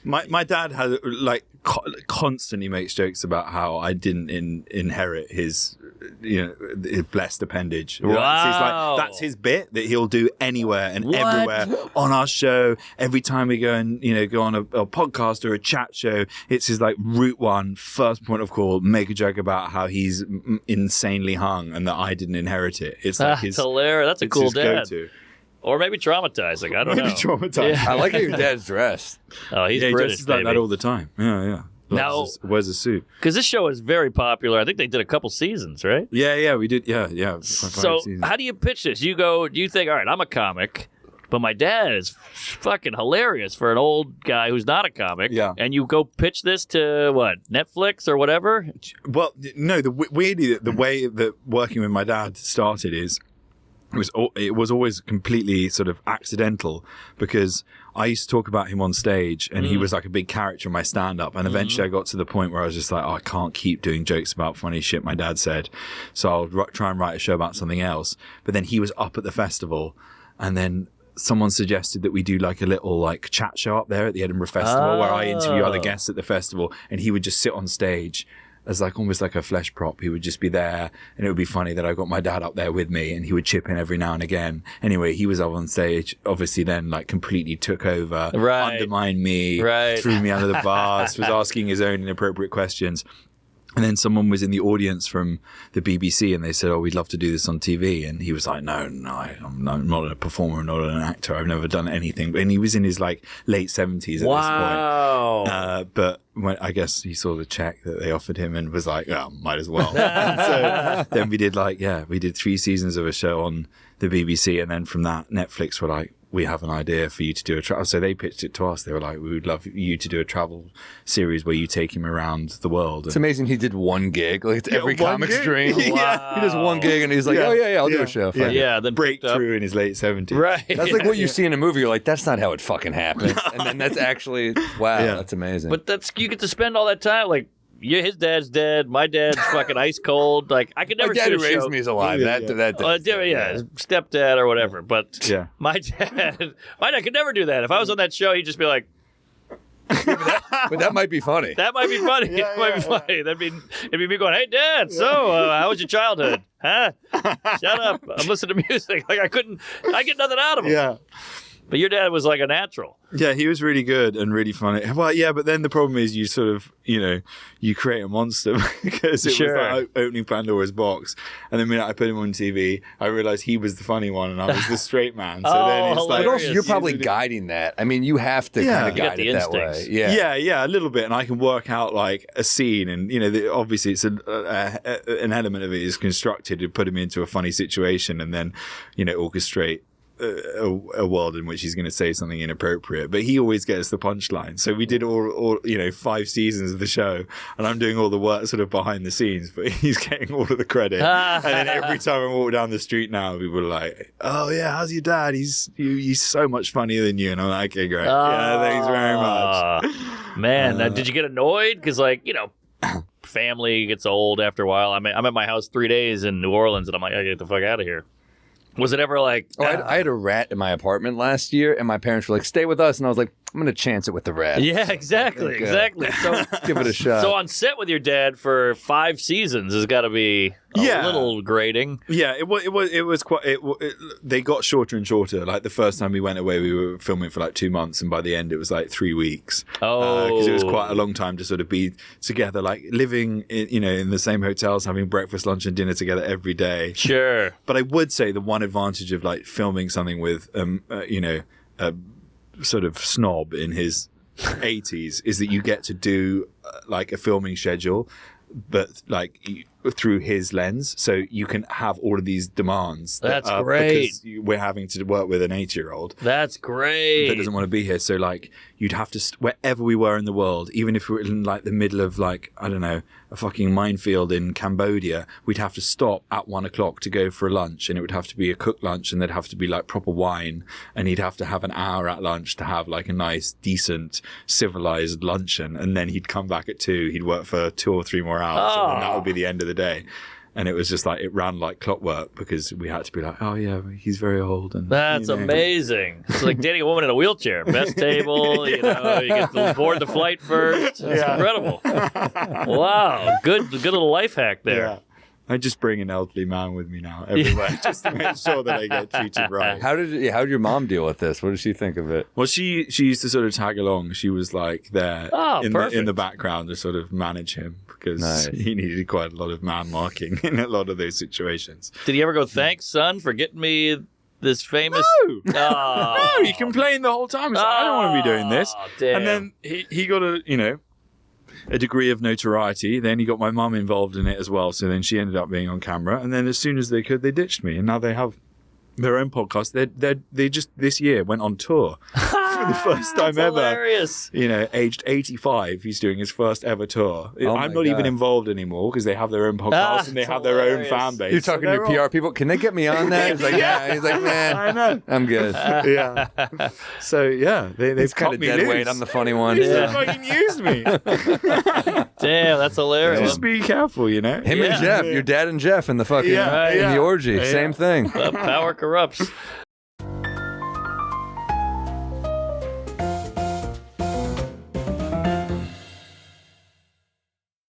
My dad had like constantly makes jokes about how I didn't inherit his, his blessed appendage. Wow. That's his bit that he'll do anywhere and everywhere on our show. Every time we go and go on a podcast or a chat show, it's his like route one, first point of call. Make a joke about how he's insanely hung and that I didn't inherit it. It's like That's hilarious. That's a cool dad. Go-to. Or maybe traumatizing. I don't know. Maybe traumatizing. I like how your dad's dressed. Oh, he's he British, dresses like that all the time. Yeah. Now, wears a suit. Because this show is very popular. I think they did a couple seasons, right? Yeah, we did. Yeah. So how do you pitch this? Do you think, all right, I'm a comic, but my dad is fucking hilarious for an old guy who's not a comic. Yeah. And you go pitch this to, what, Netflix or whatever? Well, no, weirdly, the way that working with my dad started is it was always completely sort of accidental, because I used to talk about him on stage and he was like a big character in my stand-up, and eventually I got to the point where I was just like, I can't keep doing jokes about funny shit my dad said, so I'll try and write a show about something else. But then he was up at the festival, and then someone suggested that we do like a little like chat show up there at the Edinburgh Festival where I interview other guests at the festival, and he would just sit on stage as like almost like a flesh prop. He would just be there, and it would be funny that I got my dad up there with me, and he would chip in every now and again. Anyway, he was up on stage, obviously then like completely took over, undermined me, threw me under the bus, was asking his own inappropriate questions. And then someone was in the audience from the BBC, and they said, we'd love to do this on TV. And he was like, no, I'm not a performer, I'm not an actor. I've never done anything. And he was in his like late 70s at this point. But I guess he saw the check that they offered him and was like, might as well. So then we did 3 seasons of a show on the BBC. And then from that, Netflix were like, we have an idea for you to do a travel. So they pitched it to us. They were like, we would love you to do a travel series where you take him around the world. It's amazing he did one gig. Like, it's every comic's dream. Wow. He does one gig and he's like, I'll do a show. Then breakthrough in his late 70s. Right. That's like what you see in a movie. You're like, that's not how it fucking happened. And then that's actually, that's amazing. But you get to spend all that time, like, his dad's dead. My dad's fucking ice cold. Like, I could never. My dad shoot who a raised show. me is alive. Stepdad or whatever. But my dad could never do that. If I was on that show, he'd just be like. But that might be funny. That might be funny. It might be funny. It'd be me going, "Hey, Dad. So, how was your childhood? Huh? Shut up. I'm listening to music. Like I get nothing out of him. Yeah. But your dad was like a natural. Yeah, he was really good and really funny. Well, yeah, but then the problem is you sort of, you create a monster because it was like opening Pandora's box. And the minute I put him on TV, I realized he was the funny one and I was the straight man. So then it's like... But also, you're probably guiding that. I mean, you have to kind of guide it that way. Yeah, a little bit. And I can work out like a scene and, obviously it's an element of it is constructed to put him into a funny situation and then, orchestrate a world in which he's going to say something inappropriate, but he always gets the punchline. So we did all 5 seasons of the show, and I'm doing all the work sort of behind the scenes, but he's getting all of the credit. And then every time I walk down the street now, people are like, "Oh yeah, how's your dad? He's so much funnier than you." And I'm like, "Okay, great. Yeah, thanks very much." Man, did you get annoyed? Because family gets old after a while. I'm at my house 3 days in New Orleans, and I'm like, I gotta get the fuck out of here. Was it ever like... I had a rat in my apartment last year, and my parents were like, stay with us. And I was like, I'm going to chance it with the rat. Yeah, exactly. So give it a shot. So on set with your dad for 5 seasons has got to be a little grating. Yeah, it was quite... they got shorter and shorter. Like the first time we went away, we were filming for like 2 months, and by the end it was like 3 weeks. Because it was quite a long time to sort of be together, like living in the same hotels, having breakfast, lunch and dinner together every day. Sure. But I would say the one advantage of like filming something with a sort of snob in his 80s is that you get to do like a filming schedule, but like through his lens, so you can have all of these demands. That's great. Because we're having to work with an 8-year-old. That's great. That doesn't want to be here. So like you'd have to wherever we were in the world, even if we were in like the middle of like I don't know a fucking minefield in Cambodia, we'd have to stop at 1 o'clock to go for a lunch, and it would have to be a cooked lunch, and there'd have to be like proper wine, and he'd have to have an hour at lunch to have like a nice, decent, civilized luncheon, and then he'd come back at 2. He'd work for 2 or 3 more hours, and then that would be the end of the day. And it was just like, it ran like clockwork because we had to be like, oh yeah, he's very old. And That's amazing. It's like dating a woman in a wheelchair. Best table, you get to board the flight first. It's incredible. Wow. Good little life hack there. Yeah. I just bring an elderly man with me now everywhere just to make sure that I get treated right. How did your mom deal with this? What did she think of it? Well, she used to sort of tag along. She was like there in the background to sort of manage him because he needed quite a lot of man marking in a lot of those situations. Did he ever go, thanks, son, for getting me this famous? No, he complained the whole time. He's like, I don't want to be doing this. Damn. And then he got a degree of notoriety. Then he got my mum involved in it as well. So then she ended up being on camera. And then as soon as they could, they ditched me. And now they have their own podcast. They just this year went on tour for the first time ever. Hilarious. Aged 85, he's doing his first ever tour. I'm not God. even involved anymore because they have their own podcast and they have their own fan base. You're talking to your PR people. Can they get me on that? He's like, yeah. He's like, man, I know. I'm good. Yeah. So yeah, they've kind cut of me dead loose. weight. I'm the funny one. They fucking used me. Damn, that's hilarious. Just be careful, Him and Jeff, your dad and Jeff in the fucking in the orgy. Same thing. Power corrupts.